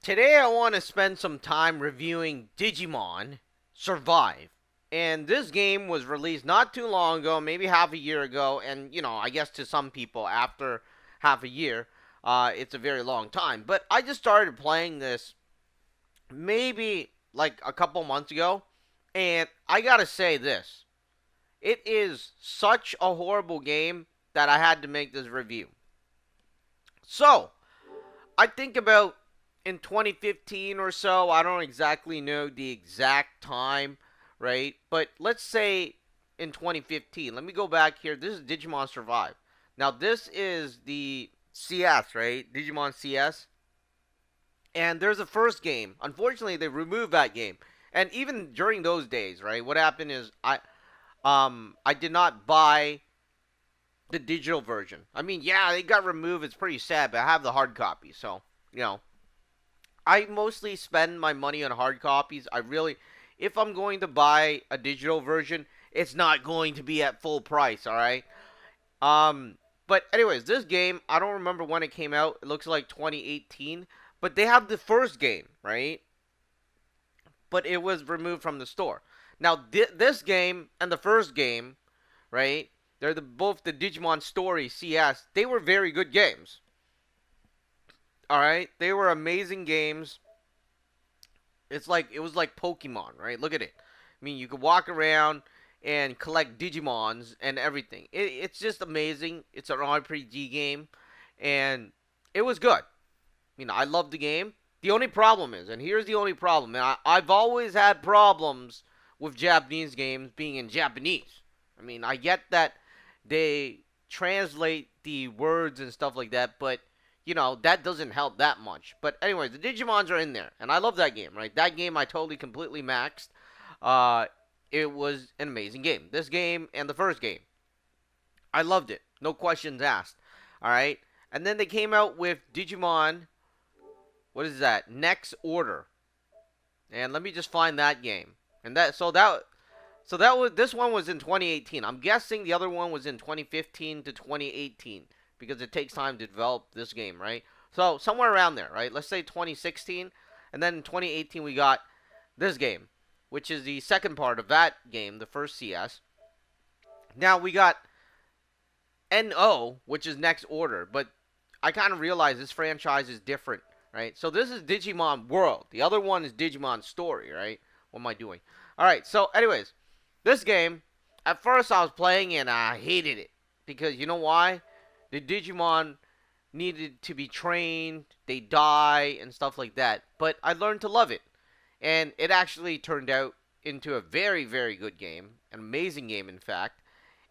Today I want to spend some time reviewing Digimon Survive. And this game was released not too long ago, maybe half a year ago, and I guess to some people after half a year, it's a very long time. But I just started playing this maybe like a couple months ago, and I gotta say this. It is such a horrible game that I had to make this review. So, I think about in 2015 or so. I don't exactly know the exact time, right? But let's say in 2015. Let me go back here. This is Digimon Survive. Now, this is the CS, right? Digimon CS. And there's a first game. Unfortunately, they removed that game. And even during those days, right? What happened is I did not buy the digital version. I mean, yeah, they got removed. It's pretty sad, but I have the hard copy, so you know I mostly spend my money on hard copies. If I'm going to buy a digital version, it's not going to be at full price. All right. But anyways, this game, I don't remember when it came out. It looks like 2018. But they have the first game, right? But it was removed from the store. Now, this game and the first game, right? They're both the Digimon Story CS. They were very good games. All right, they were amazing games. It was like Pokemon, right? Look at it. I mean, you could walk around and collect Digimons and everything. It's just amazing. It's an RPG game, and it was good. I love the game. The only problem is, and here's the only problem, and I've always had problems with Japanese games being in Japanese. I get that they translate the words and stuff like that, but that doesn't help that much. But anyways, the Digimons are in there, and I love that game, right? That game I totally completely maxed. Uh, it was an amazing game. This game and the first game, I loved it. No questions asked. All right, and then they came out with Digimon. What is that? Next Order, and let me just find that game. And that was this one was in 2018. I'm guessing the other one was in 2015 to 2018 because it takes time to develop this game, right? So somewhere around there, right? Let's say 2016, and then in 2018 we got this game, which is the second part of that game, the first CS. Now we got NO, which is Next Order, but I kind of realize this franchise is different, right? So this is Digimon World. The other one is Digimon Story, right? What am I doing? All right. So, anyways, this game, at first I was playing and I hated it because you know why? The Digimon needed to be trained, they die and stuff like that. But I learned to love it, and it actually turned out into a very, very good game, an amazing game, in fact.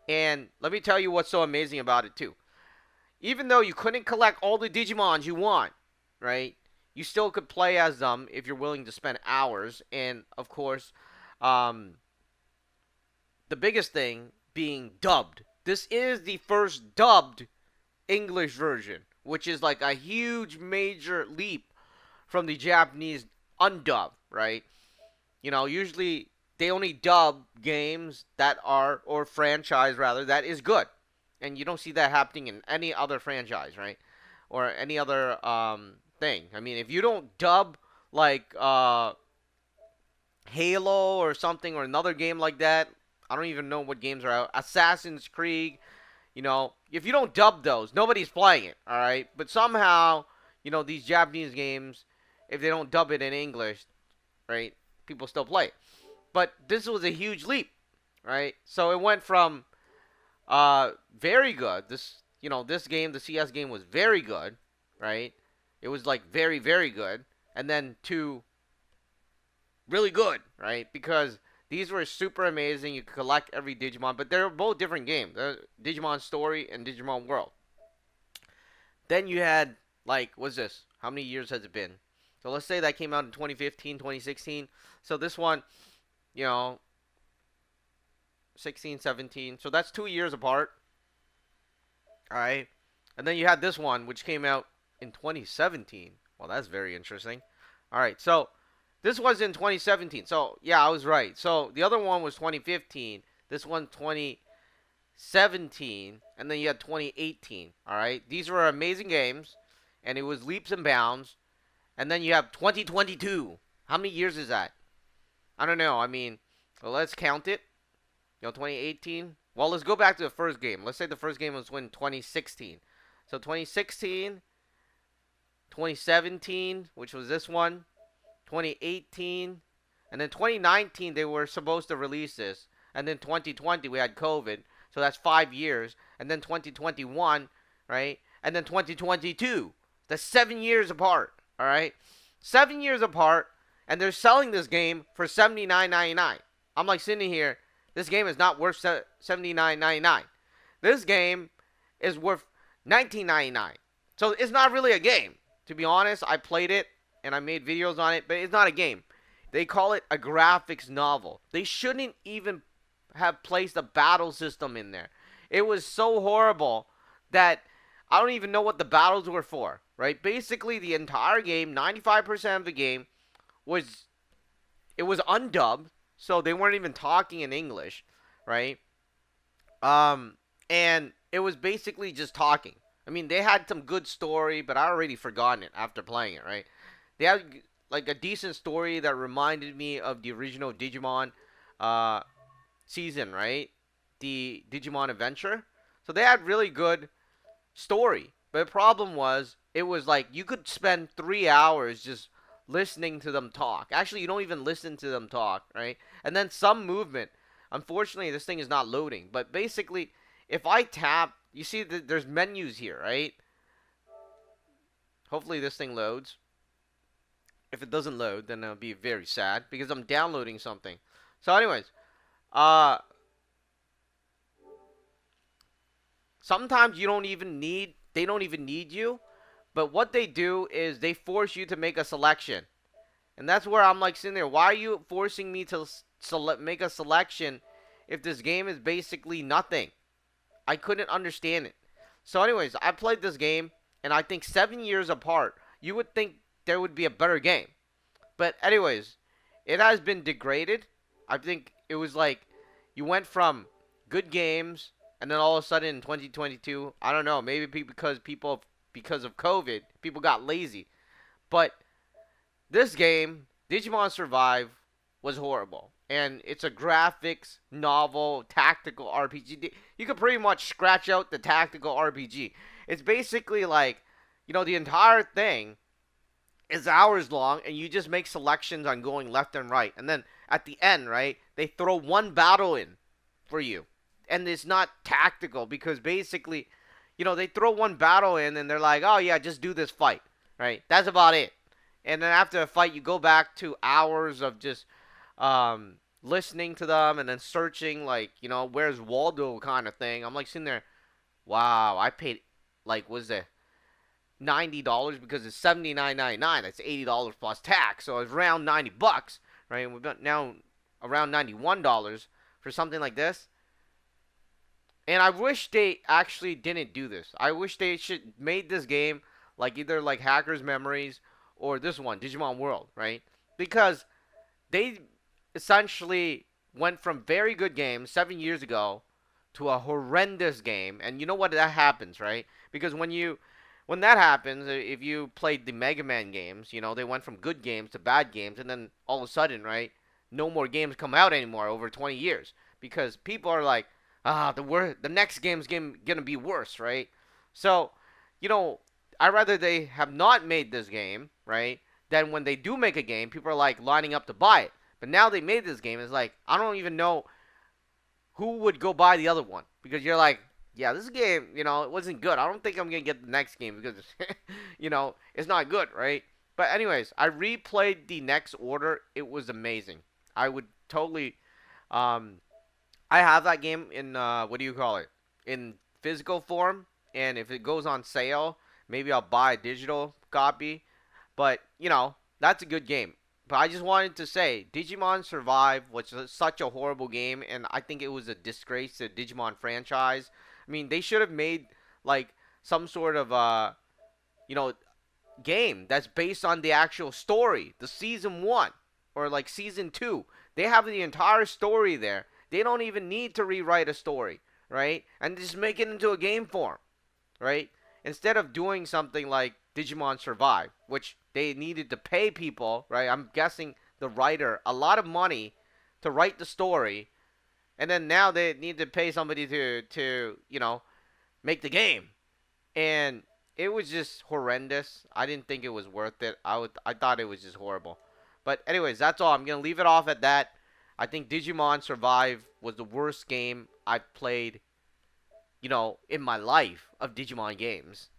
And let me tell you what's so amazing about it too. Even though you couldn't collect all the Digimons you want, right? You still could play as them if you're willing to spend hours. And of course, um, the biggest thing being dubbed. This is the first dubbed English version, which is like a huge major leap from the Japanese undub, right? Usually they only dub games that are, or franchise rather, that is good. And you don't see that happening in any other franchise, right? Or any other thing. If you don't dub like Halo or something, or another game like that, I don't even know what games are out. Assassin's Creed, if you don't dub those, nobody's playing it, all right? But somehow, these Japanese games, if they don't dub it in English, right, people still play it. But this was a huge leap, right? So it went from very good. This game, the CS game, was very good, right? It was like very, very good, and then to really good, right? Because these were super amazing. You could collect every Digimon, but they're both different games. Digimon Story and Digimon World. Then you had, like, what's this? How many years has it been? So let's say that came out in 2015, 2016. So this one, you know, 16, 17. So that's 2 years apart. All right. And then you had this one, which came out in 2017. Well, that's very interesting. All right. So this was in 2017. So, yeah, I was right. So the other one was 2015. This one, 2017. And then you had 2018. All right. These were amazing games. And it was leaps and bounds. And then you have 2022. How many years is that? I don't know. I mean, well, let's count it. 2018. Well, let's go back to the first game. Let's say the first game was in 2016. So 2016, 2017, which was this one, 2018, and then 2019 they were supposed to release this, and then 2020 we had COVID, so that's 5 years, and then 2021, right, and then 2022. That's 7 years apart. All right, 7 years apart, and they're selling this game for $79.99. I'm like sitting here. This game is not worth $79.99. This game is worth $19.99. So it's not really a game. To be honest, I played it and I made videos on it, but it's not a game. They call it a graphics novel. They shouldn't even have placed a battle system in there. It was so horrible that I don't even know what the battles were for, right? Basically, the entire game, 95% of the game, was it was undubbed, so they weren't even talking in English, right? And it was basically just talking. I mean, they had some good story, but I already forgotten it after playing it, right? They had like a decent story that reminded me of the original Digimon uh, season, right? The Digimon Adventure. So they had really good story. But the problem was, it was like you could spend 3 hours just listening to them talk. Actually, you don't even listen to them talk, right? And then some movement. Unfortunately, this thing is not loading. But basically, if I tap, you see that there's menus here, right? Hopefully this thing loads. If it doesn't load, then I'll be very sad because I'm downloading something. So anyways, uh, sometimes they don't even need you. But what they do is they force you to make a selection. And that's where I'm like sitting there. Why are you forcing me to make a selection if this game is basically nothing? I couldn't understand it. So anyways, I played this game, and I think 7 years apart, you would think there would be a better game. But anyways, it has been degraded. I think it was like you went from good games, and then all of a sudden in 2022, I don't know, maybe because of COVID, people got lazy. But this game, Digimon Survive, was horrible. And it's a graphics, novel, tactical RPG. You could pretty much scratch out the tactical RPG. It's basically like, the entire thing is hours long, and you just make selections on going left and right. And then at the end, right, they throw one battle in for you. And it's not tactical because basically, they throw one battle in and they're like, oh yeah, just do this fight, right? That's about it. And then after a fight, you go back to hours of just listening to them and then searching, like, where's Waldo kind of thing. I'm like sitting there, wow, I paid, like, was it $90 because it's $79.99. That's $80 plus tax, so it's around $90, right? And we've got now around $91 for something like this. And I wish they actually didn't do this. I wish they should made this game like either like Hacker's Memories or this one, Digimon World, right? Because they essentially went from very good games 7 years ago to a horrendous game, and you know what that happens, right? Because when that happens, if you played the Mega Man games, they went from good games to bad games, and then all of a sudden, right, no more games come out anymore over 20 years because people are like, the next game's gonna be worse, right? So, you know, I rather they have not made this game, right? Then when they do make a game, people are like lining up to buy it. But now they made this game, it's like I don't even know who would go buy the other one because you're like, yeah, this game, it wasn't good. I don't think I'm gonna get the next game because, it's not good, right? But anyways, I replayed the next order. It was amazing. I would totally, um, I have that game in what do you call it? In physical form, and if it goes on sale, maybe I'll buy a digital copy. But that's a good game. But I just wanted to say, Digimon Survive was such a horrible game, and I think it was a disgrace to the Digimon franchise. I mean, they should have made like some sort of you know, game that's based on the actual story, the season one or like season two. They have the entire story there. They don't even need to rewrite a story, right? And just make it into a game form, right? Instead of doing something like Digimon Survive, which they needed to pay people, right? I'm guessing the writer a lot of money to write the story, and then now they need to pay somebody to make the game, and it was just horrendous. I didn't think it was worth it. I thought it was just horrible. But anyways, that's all. I'm gonna leave it off at that. I think Digimon Survive was the worst game I've played, in my life of Digimon games.